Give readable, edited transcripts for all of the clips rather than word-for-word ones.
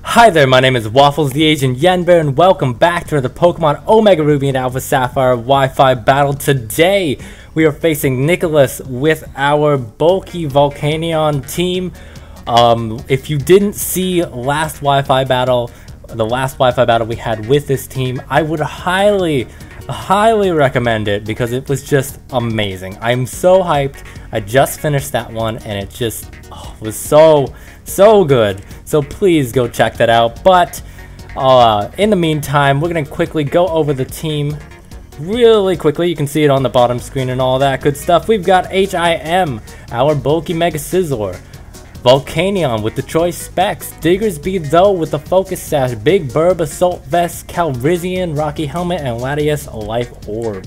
Hi there, my name is Waffles the Asian Yenbear, and welcome back to the Pokemon Omega Ruby and Alpha Sapphire Wi-Fi battle. Today, we are facing Nicholas with our bulky Volcanion team. If you didn't see the last Wi-Fi battle we had with this team, I would highly recommend it because it was just amazing. I'm so hyped. I just finished that one and it just was so good. So please go check that out. But in the meantime, we're gonna quickly go over the team really quickly. You can see it on the bottom screen and all that good stuff. We've got HIM, our bulky Mega Scizor, Volcanion with the choice specs, Diggersby though with the focus sash, Big Burb, Assault Vest, Calrissian, Rocky Helmet, and Latias Life Orb.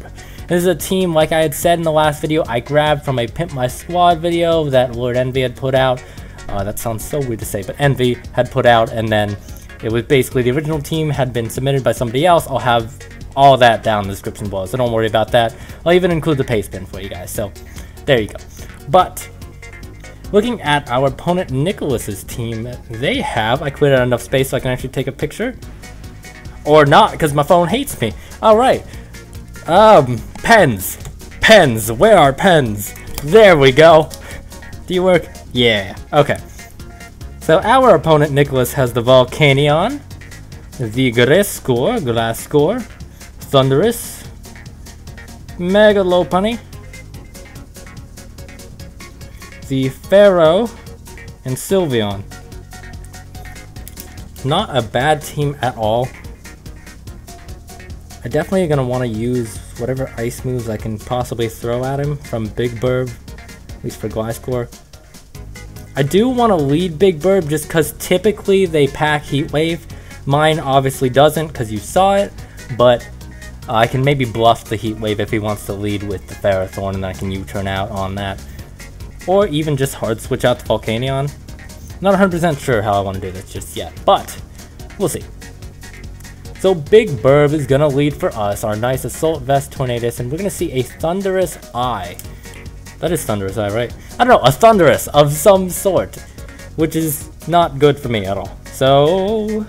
This is a team, like I had said in the last video, I grabbed from a Pimp My Squad video that Lord Envy had put out. That sounds so weird to say, but Envy had put out, and then it was basically the original team had been submitted by somebody else. I'll have all that down in the description below, so don't worry about that. I'll even include the paste bin for you guys, so there you go. But looking at our opponent Nicholas's team, they have, I cleared out enough space so I can actually take a picture. Or not, because my phone hates me. Alright. Pens. Pens. Where are pens? There we go. Do you work? Yeah. Okay. So our opponent Nicholas has the Volcanion, the Glasgow, Thunderous, Mega Lopunny, the Pharaoh, and Sylveon. Not a bad team at all. I'm definitely going to want to use whatever ice moves I can possibly throw at him from Big Burb, at least for Gliscor. I do want to lead Big Burb just because typically they pack Heat Wave. Mine obviously doesn't because you saw it, but I can maybe bluff the Heat Wave if he wants to lead with the Ferrothorn, and then I can U-turn out on that. Or even just hard switch out the Volcanion. Not 100% sure how I want to do this just yet, but we'll see. So Big Burb is going to lead for us, our nice Assault Vest Tornadus, and we're going to see a Thunderous Eye. That is Thunderous Eye, right? I don't know, a Thunderous of some sort, which is not good for me at all. So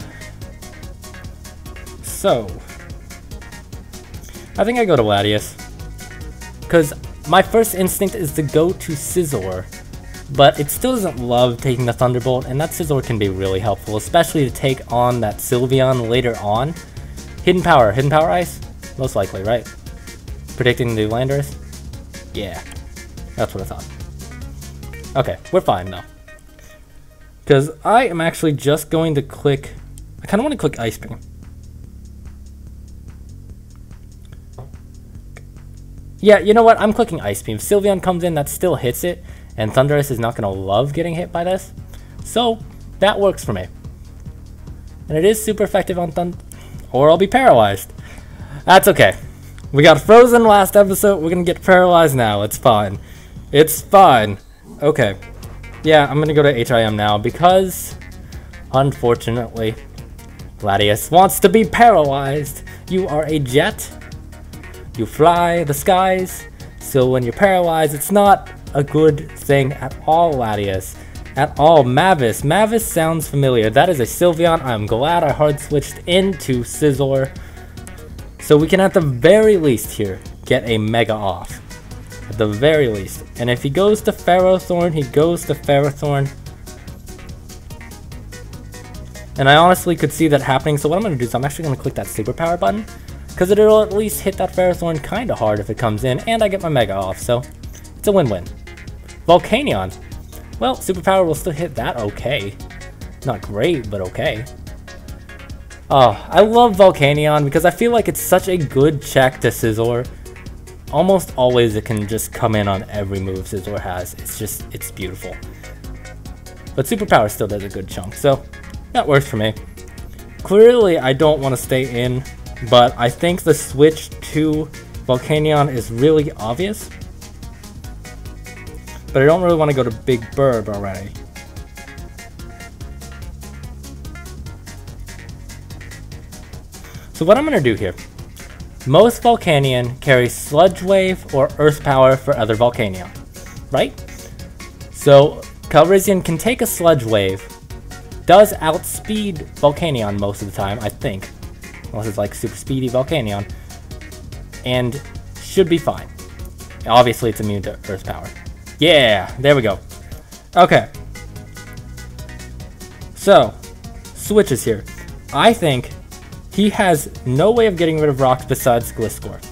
I think I go to Latias, because my first instinct is to go to Scizor, but it still doesn't love taking the Thunderbolt, and that Scizor can be really helpful, especially to take on that Sylveon later on. Hidden Power Ice? Most likely, right? Predicting the Landorus? Yeah, that's what I thought. Okay, we're fine though. Because I am actually just going to click, I kind of want to click Ice Beam. Yeah, you know what? I'm clicking Ice Beam. If Sylveon comes in, that still hits it, and Thunderous is not going to love getting hit by this. So, that works for me. And it is super effective on Thunder, or I'll be paralyzed. That's okay. We got frozen last episode, we're going to get paralyzed now. It's fine. It's fine. Okay. Yeah, I'm going to go to HIM now because, unfortunately, Latias wants to be paralyzed. You are a jet. You fly the skies, so when you're paralyzed, it's not a good thing at all, Latias. At all. Mavis. Mavis sounds familiar. That is a Sylveon. I'm glad I hard switched into Scizor. So we can at the very least here get a Mega off. At the very least. And if he goes to Ferrothorn, he goes to Ferrothorn. And I honestly could see that happening, so what I'm going to do is I'm actually going to click that Superpower button, because it'll at least hit that Ferrothorn kind of hard if it comes in, and I get my Mega off, so it's a win-win. Volcanion. Well, Superpower will still hit that okay. Not great, but okay. Oh, I love Volcanion because I feel like it's such a good check to Scizor. Almost always it can just come in on every move Scizor has. It's beautiful. But Superpower still does a good chunk, so that works for me. Clearly, I don't want to stay in, but I think the switch to Volcanion is really obvious. But I don't really want to go to Big Burb already. So what I'm going to do here, most Volcanion carry Sludge Wave or Earth Power for other Volcanion, right? So Calrissian can take a Sludge Wave, does outspeed Volcanion most of the time, I think. Unless it's like super speedy Volcanion. And should be fine. Obviously it's immune to Earth power. Yeah, there we go. Okay. So, switches here. I think he has no way of getting rid of rocks besides Gliscor.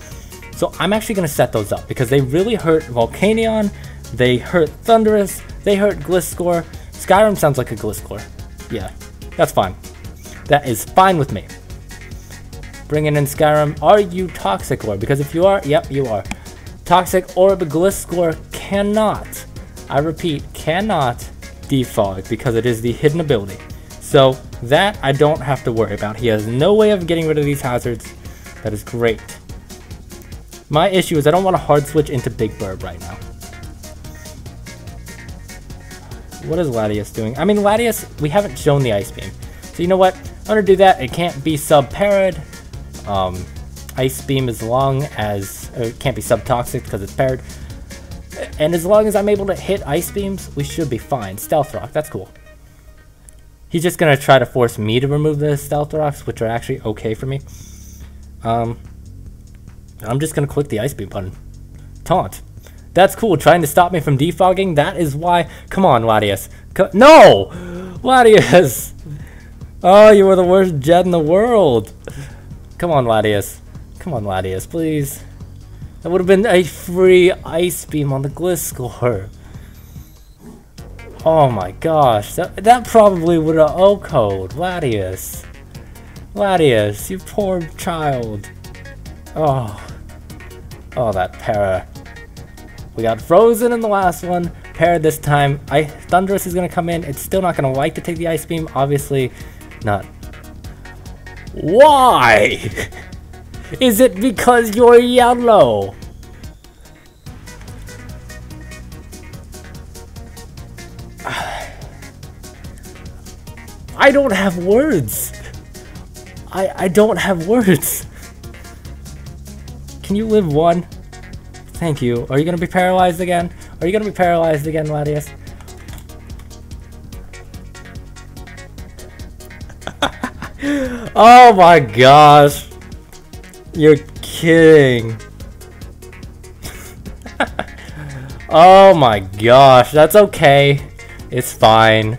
So I'm actually going to set those up because they really hurt Volcanion, they hurt Thundurus, they hurt Gliscor. Skyrim sounds like a Gliscor. Yeah, that's fine. That is fine with me. Bringing in Skyrim. Are you Toxic Orb? Because if you are, yep, you are. Toxic Orb Gliscor cannot, I repeat, cannot defog because it is the hidden ability. So that I don't have to worry about. He has no way of getting rid of these hazards. That is great. My issue is I don't want to hard switch into Big Bird right now. What is Latias doing? I mean, Latias, we haven't shown the Ice Beam. So you know what? I'm going to do that. It can't be sub-parried. Ice Beam as long as... it can't be sub-toxic because it's parried. And as long as I'm able to hit Ice Beams, we should be fine. Stealth Rock, that's cool. He's just going to try to force me to remove the Stealth Rocks, which are actually okay for me. I'm just going to click the Ice Beam button. Taunt. That's cool. Trying to stop me from defogging. That is why. Come on, Latias. No! Latias! Oh, you were the worst jet in the world. Come on, Latias. Come on, Latias, please. That would have been a free Ice Beam on the Gliscor. Oh my gosh. That probably would have OHKO'd. Latias. Latias, you poor child. Oh. Oh, that para. We got frozen in the last one. Para this time. Thundurus is going to come in. It's still not going to like to take the Ice Beam. Obviously not. Why? Is it because you're yellow? I don't have words. I don't have words. Can you live one? Thank you. Are you gonna be paralyzed again? Are you gonna be paralyzed again, Latias? Oh my gosh. You're kidding. Oh my gosh. That's okay. It's fine.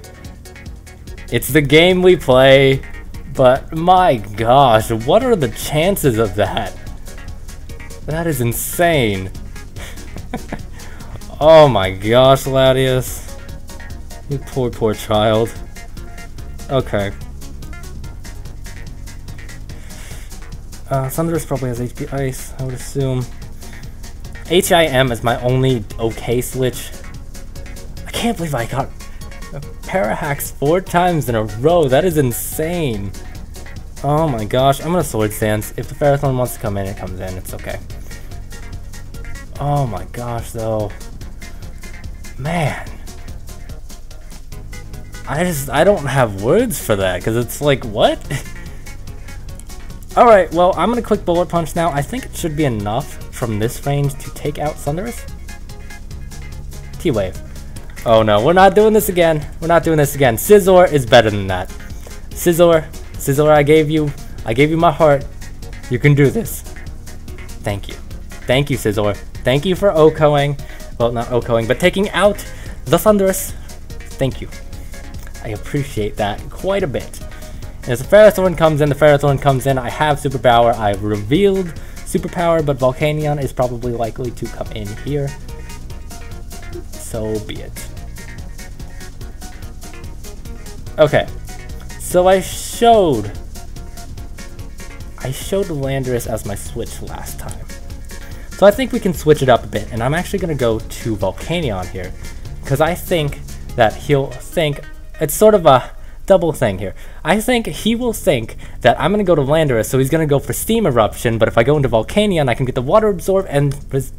It's the game we play. But my gosh, what are the chances of that? That is insane. Oh my gosh, Latias. You poor, poor child. Okay. Thundurus probably has HP Ice, I would assume. HIM is my only okay switch. I can't believe I got Parahacks 4 times in a row. That is insane. Oh my gosh, I'm gonna Sword Stance. If the Ferrothorn wants to come in, it comes in. It's okay. Oh my gosh, though. Man. I don't have words for that, because it's like, what? Alright, well, I'm gonna click Bullet Punch now. I think it should be enough from this range to take out Thundurus. T-Wave. Oh no, we're not doing this again. We're not doing this again. Scizor is better than that. Scizor, I gave you my heart. You can do this. Thank you. Thank you, Scizor. Thank you for OHKOing. Well, not OHKOing, but taking out the Thundurus. Thank you. I appreciate that quite a bit. And as the Ferrothorn comes in, I have Superpower. I've revealed Superpower, but Volcanion is probably likely to come in here. So be it. Okay. So I showed Landorus as my switch last time. So I think we can switch it up a bit, and I'm actually going to go to Volcanion here, because I think that he'll think, it's sort of a double thing here. I think he will think that I'm going to go to Landorus, so he's going to go for Steam Eruption, but if I go into Volcanion, I can get the Water Absorb and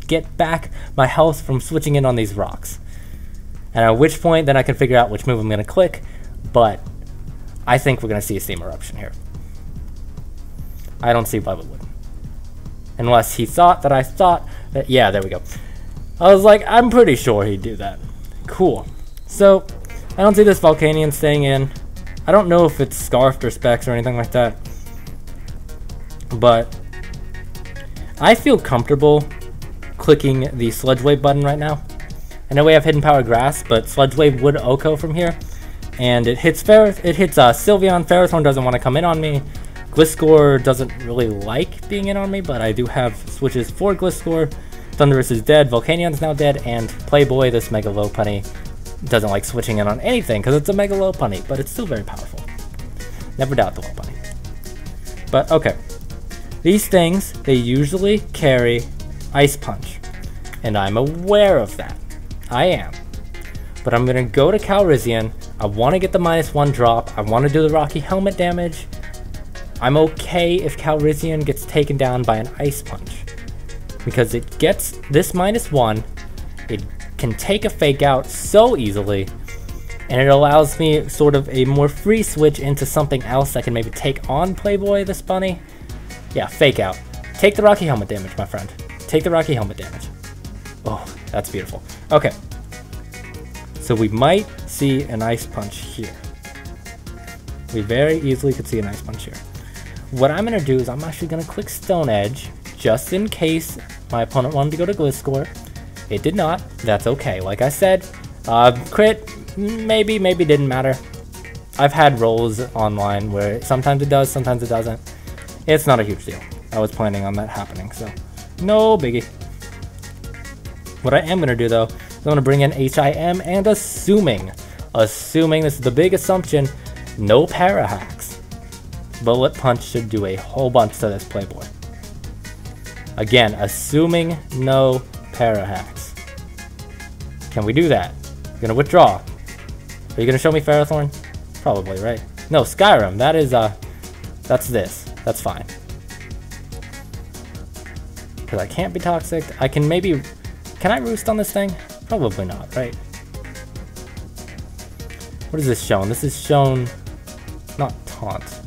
get back my health from switching in on these rocks. And at which point, then I can figure out which move I'm going to click, but I think we're going to see a Steam Eruption here. I don't see why we wouldn't. Unless he thought that I thought that, yeah, there we go. I was like, I'm pretty sure he'd do that. Cool. So, I don't see this Volcanion staying in. I don't know if it's scarfed or specs or anything like that, but I feel comfortable clicking the Sludge Wave button right now. I know we have Hidden Power Grass, but Sludge Wave would Oko from here, and it hits Sylveon. Ferrothorn doesn't want to come in on me. Gliscor doesn't really like being in on me, but I do have switches for Gliscor. Thundurus is dead, Volcanion's now dead, and Playboy, this Mega Lopunny, doesn't like switching in on anything because it's a Mega Lopunny, but it's still very powerful. Never doubt the Lopunny. But okay, these things, they usually carry Ice Punch, and I'm aware of that. I am. But I'm going to go to Calrissian. I want to get the -1 drop. I want to do the Rocky Helmet damage. I'm okay if Calrissian gets taken down by an Ice Punch, because it gets this -1, it can take a Fake Out so easily, and it allows me sort of a more free switch into something else that can maybe take on Playboy, this bunny. Yeah, Fake Out. Take the Rocky Helmet damage, my friend. Take the Rocky Helmet damage. Oh, that's beautiful. Okay. So we might see an Ice Punch here. We very easily could see an Ice Punch here. What I'm going to do is I'm actually going to click Stone Edge, just in case my opponent wanted to go to Gliscor. It did not. That's okay. Like I said, crit, maybe didn't matter. I've had rolls online where sometimes it does, sometimes it doesn't. It's not a huge deal. I was planning on that happening, so no biggie. What I am going to do, though, is I'm going to bring in HIM, and assuming this is the big assumption, no para hacks. Bullet Punch should do a whole bunch to this Playboy. Again, assuming no para hacks. Can we do that? You're gonna withdraw. Are you gonna show me Ferrothorn? Probably, right? No, Skyrim. That is, that's this. That's fine. Because I can't be toxic. I can maybe... Can I roost on this thing? Probably not, right? What is this shown? This is shown... Not Taunt.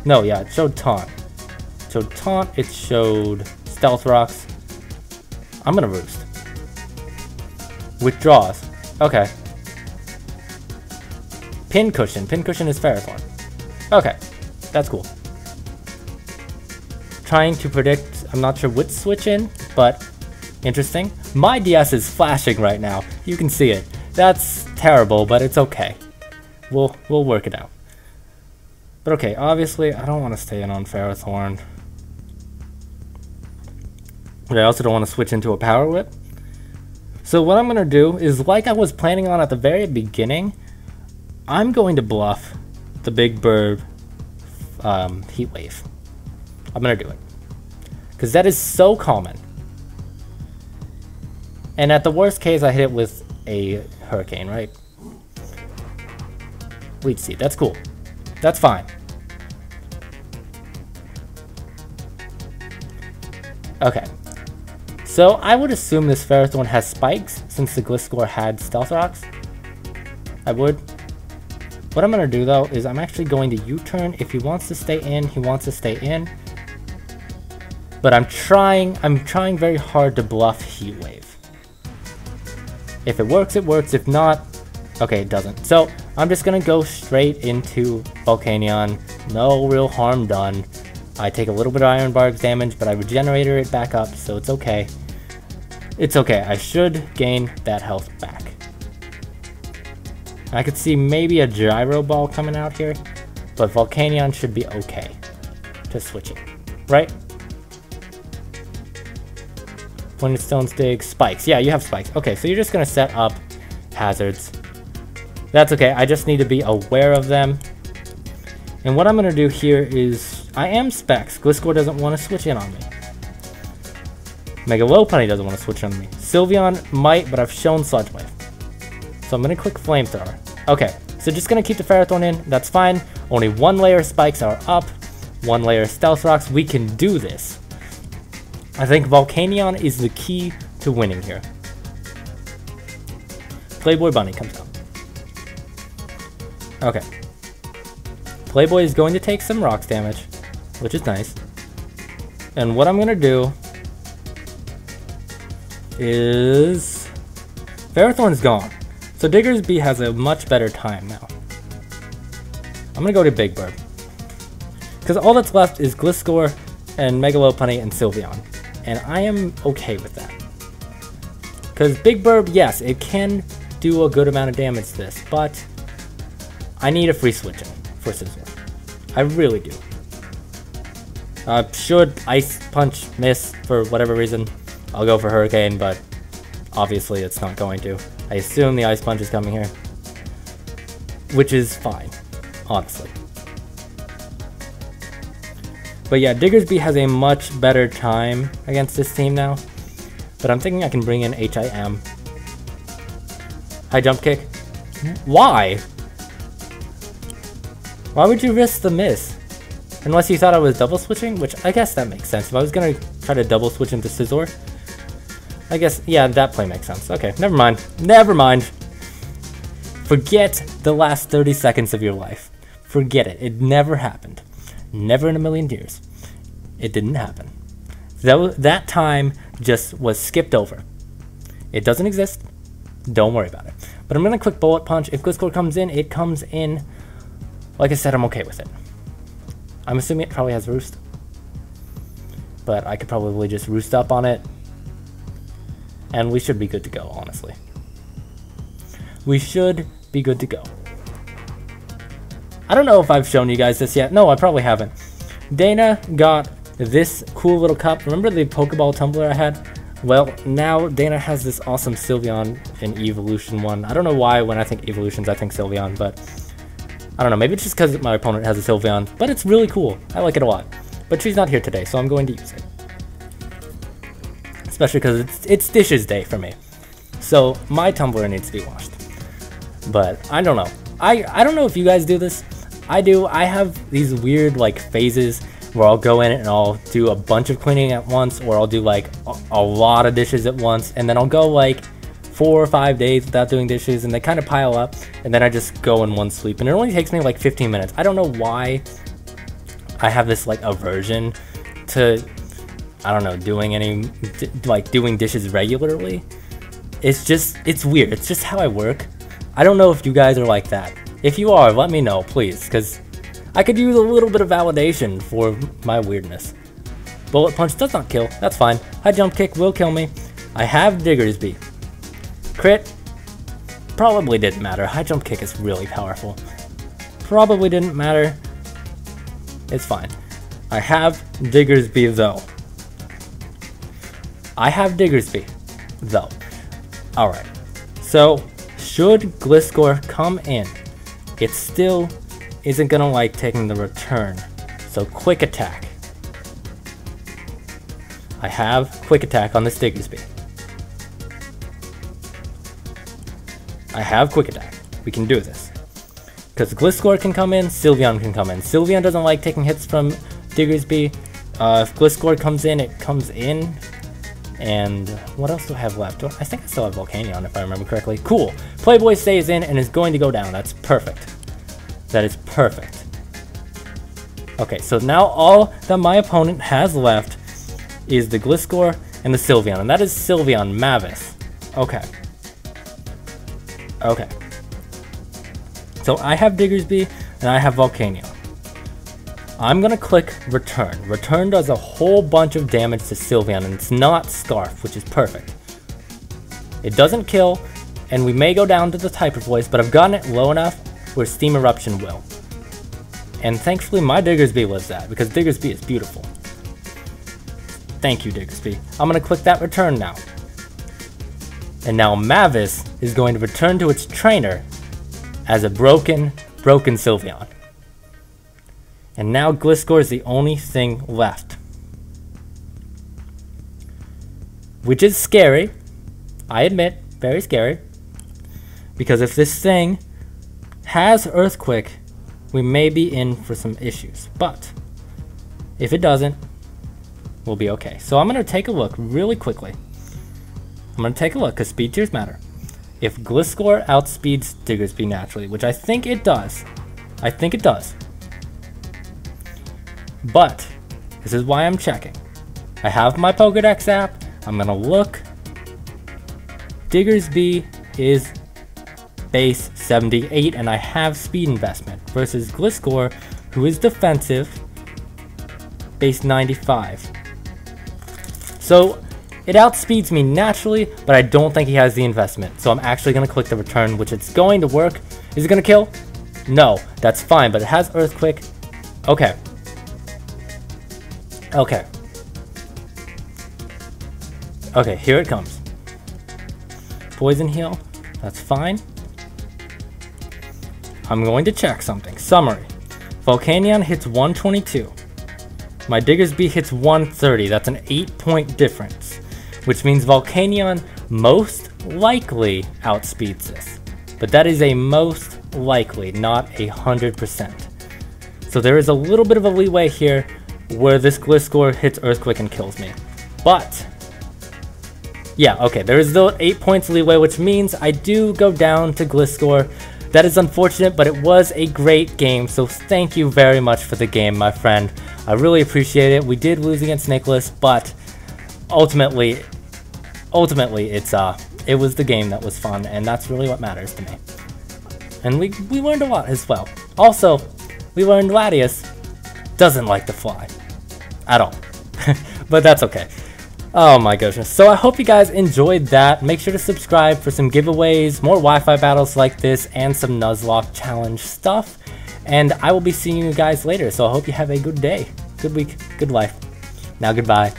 No, yeah, it showed Taunt. It showed Taunt, it showed Stealth Rocks. I'm gonna Roost. Withdraws. Okay. Pincushion. Pincushion is Ferrothorn. Okay, that's cool. Trying to predict, I'm not sure which switch in, but interesting. My DS is flashing right now. You can see it. That's terrible, but it's okay. We'll work it out. But okay, obviously, I don't want to stay in on Ferrothorn. But I also don't want to switch into a Power Whip. So what I'm going to do is, like I was planning on at the very beginning, I'm going to bluff the Big Bird Heat Wave. I'm going to do it. Because that is so common. And at the worst case, I hit it with a Hurricane, right? Leech Seed, that's cool. That's fine. Okay. So I would assume this Ferrothorn has spikes since the Gliscor had Stealth Rocks. I would. What I'm going to do though is I'm actually going to U-turn. If he wants to stay in, he wants to stay in. But I'm trying very hard to bluff Heat Wave. If it works, it works. If not, okay, it doesn't. So I'm just going to go straight into Volcanion. No real harm done. I take a little bit of Iron Barb's damage, but I regenerated it back up, so it's okay. It's okay. I should gain that health back. I could see maybe a Gyro Ball coming out here, but Volcanion should be okay to switch it, right? Pointed Stone Stick, Spikes. Yeah, you have Spikes. Okay, so you're just going to set up hazards. That's okay. I just need to be aware of them. And what I'm going to do here is... I am Specs. Gliscor doesn't want to switch in on me. Mega Lopunny doesn't want to switch on me. Sylveon might, but I've shown Sludge Wave. So I'm going to click Flamethrower. Okay, so just going to keep the Ferrothorn in. That's fine. Only one layer of Spikes are up. One layer of Stealth Rocks. We can do this. I think Volcanion is the key to winning here. Playboy Bunny comes out. Okay. Playboy is going to take some rocks damage, which is nice. And what I'm going to do is... Ferrothorn's gone. So Diggersby has a much better time now. I'm gonna go to Big Burb. Because all that's left is Gliscor and Megalopunny and Sylveon. And I am okay with that. Because Big Burb, yes, it can do a good amount of damage to this, but I need a free switching for Scizor. I really do. Should Ice Punch miss for whatever reason, I'll go for Hurricane, but obviously it's not going to. I assume the Ice Punch is coming here, which is fine, honestly. But yeah, Diggersby has a much better time against this team now, but I'm thinking I can bring in HIM. High Jump Kick. Why? Why would you risk the miss? Unless you thought I was double switching, which I guess that makes sense. If I was gonna try to double switch into Scizor, I guess, yeah, that play makes sense. Okay, never mind. Never mind. Forget the last 30 seconds of your life. Forget it. It never happened. Never in a million years. It didn't happen. That time just was skipped over. It doesn't exist. Don't worry about it. But I'm gonna quick Bullet Punch. If Gliscor comes in, it comes in. Like I said, I'm okay with it. I'm assuming it probably has Roost. But I could probably just Roost up on it. And we should be good to go, honestly. We should be good to go. I don't know if I've shown you guys this yet. No, I probably haven't. Dana got this cool little cup. Remember the Pokeball tumbler I had? Well, now Dana has this awesome Sylveon in Evolution 1. I don't know why when I think Evolutions I think Sylveon, but I don't know. Maybe it's just because my opponent has a Sylveon, but it's really cool. I like it a lot. But she's not here today, so I'm going to use it. Especially because it's Dishes Day for me. So my tumbler needs to be washed. But I don't know. I don't know if you guys do this. I do. I have these weird like phases where I'll go in and I'll do a bunch of cleaning at once, or I'll do like a lot of dishes at once, and then I'll go like 4 or 5 days without doing dishes, and they kind of pile up, and then I just go in one sweep, and it only takes me like 15 minutes. I don't know why I have this like aversion to, I don't know, doing dishes regularly. It's weird. It's just how I work. I don't know if you guys are like that. If you are, let me know, please, because I could use a little bit of validation for my weirdness. Bullet Punch does not kill. That's fine. High Jump Kick will kill me. I have Diggersby. Crit probably didn't matter. High Jump Kick is really powerful. Probably didn't matter. It's fine. I have Diggersby though. I have Diggersby though. Alright. So, should Gliscor come in, it still isn't gonna like taking the return. So Quick Attack. I have Quick Attack on this Diggersby. I have Quick Attack. We can do this. Because Gliscor can come in, Sylveon can come in. Sylveon doesn't like taking hits from Diggersby. If Gliscor comes in, it comes in. And what else do I have left? I think I still have Volcanion if I remember correctly. Cool. Playboy stays in and is going to go down. That's perfect. That is perfect. Okay, so now all that my opponent has left is the Gliscor and the Sylveon. And that is Sylveon Mavis. Okay. Okay. So I have Diggersby and I have Volcanion. I'm gonna click Return. Return does a whole bunch of damage to Sylveon, and it's not Scarf, which is perfect. It doesn't kill, and we may go down to the Typer Voice, but I've gotten it low enough where Steam Eruption will. And thankfully my Diggersby lives that, because Diggersby is beautiful. Thank you, Diggersby. I'm gonna click that Return now. And now Mavis is going to return to its trainer as a broken Sylveon. And now Gliscor is the only thing left. Which is scary. I admit, very scary. Because if this thing has Earthquake, we may be in for some issues. But if it doesn't, we'll be okay. So I'm going to take a look really quickly. I'm going to take a look because speed tiers matter. If Gliscor outspeeds Diggersby naturally, which I think it does. I think it does. But this is why I'm checking. I have my Pokedex app. I'm gonna look. Diggersby is base 78, and I have speed investment, versus Gliscor, who is defensive, base 95. So it outspeeds me naturally, but I don't think he has the investment. So I'm actually going to click the return, which it's going to work. Is it going to kill? No, that's fine, but it has Earthquake. Okay. Okay. Okay, here it comes. Poison Heal, that's fine. I'm going to check something. Summary. Volcanion hits 122. My Diggersby hits 130. That's an 8-point difference, which means Volcanion most likely outspeeds this. But that is a most likely, not 100%. So there is a little bit of a leeway here where this Gliscor hits Earthquake and kills me. But yeah, okay, there is still 8 points leeway, which means I do go down to Gliscor. That is unfortunate, but it was a great game, so thank you very much for the game, my friend. I really appreciate it. We did lose against Nicholas, but ultimately it was the game that was fun, and that's really what matters to me. And we learned a lot as well. Also, we learned Latias doesn't like to fly at all. But that's okay. Oh my goodness. So I hope you guys enjoyed that. Make sure to subscribe for some giveaways, more Wi-Fi battles like this, and some Nuzlocke challenge stuff. And I will be seeing you guys later. So I hope you have a good day, good week, good life. Now goodbye.